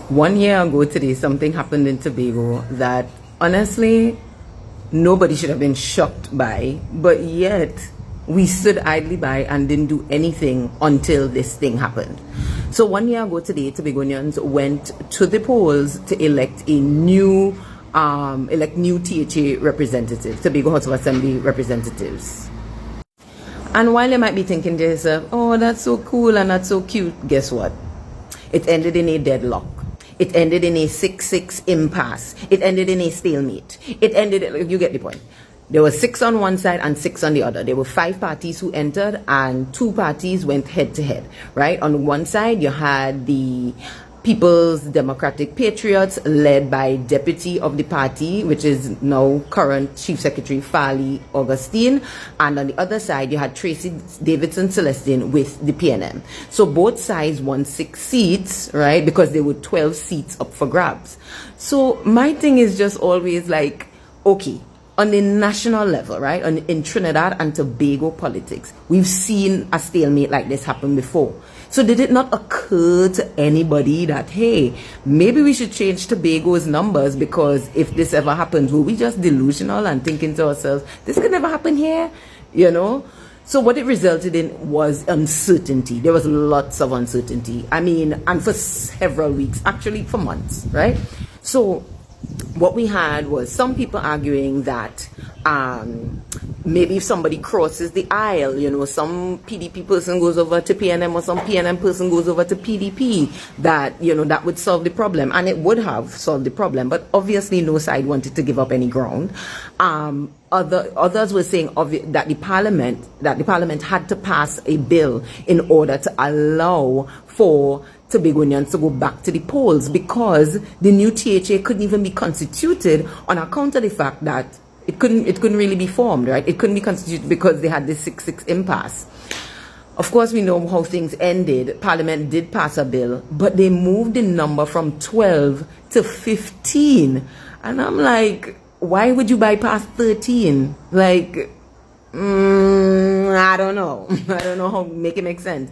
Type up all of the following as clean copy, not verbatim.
1 year ago today, something happened in Tobago that honestly nobody should have been shocked by, but yet we stood idly by and didn't do anything until this thing happened. So 1 year ago today, Tobagonians went to the polls to elect a new THA representative, Tobago House of Assembly representatives. And while you might be thinking to yourself, oh, that's so cool and that's so cute, guess what? It ended in a deadlock. It ended in a 6-6 impasse. It ended in a stalemate. You get the point. There were 6 on one side and 6 on the other. There were 5 parties who entered and 2 parties went head to head, right? On one side, you had the People's Democratic Patriots, led by deputy of the party, which is now current Chief Secretary Farley, Augustine. And on the other side, you had Tracey, Davidson-Celestine with the PNM. So both sides won 6 seats, right? Because there were 12 seats up for grabs. So my thing is just always like, okay, on the national level, right? In Trinidad and Tobago politics, we've seen a stalemate like this happen before. So did it not occur to anybody that, hey, maybe we should change Tobago's numbers, because if this ever happens, will we just delusional and thinking to ourselves, this could never happen here, you know? So what it resulted in was uncertainty. There was lots of uncertainty. I mean, and for several weeks, actually for months, right? So what we had was some people arguing that maybe if somebody crosses the aisle, you know, some PDP person goes over to PNM or some PNM person goes over to PDP, that, you know, that would solve the problem. And it would have solved the problem, but obviously no side wanted to give up any ground. Others were saying that the parliament had to pass a bill in order to allow for Tobagonians to go back to the polls, because the new THA couldn't even be constituted on account of the fact that it couldn't really be formed, right? It couldn't be constituted because they had this 6-6 impasse. Of course, we know how things ended. Parliament did pass a bill, but they moved the number from 12 to 15. And I'm like, why would you bypass 13? Like, I don't know. I don't know how to make it make sense.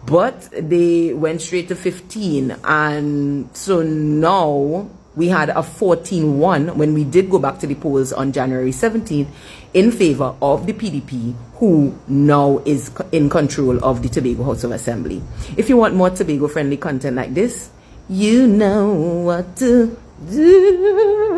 But they went straight to 15. And so now we had a 14-1 when we did go back to the polls on January 17th in favor of the PDP, who now is in control of the Tobago House of Assembly. If you want more Tobago-friendly content like this, you know what to do.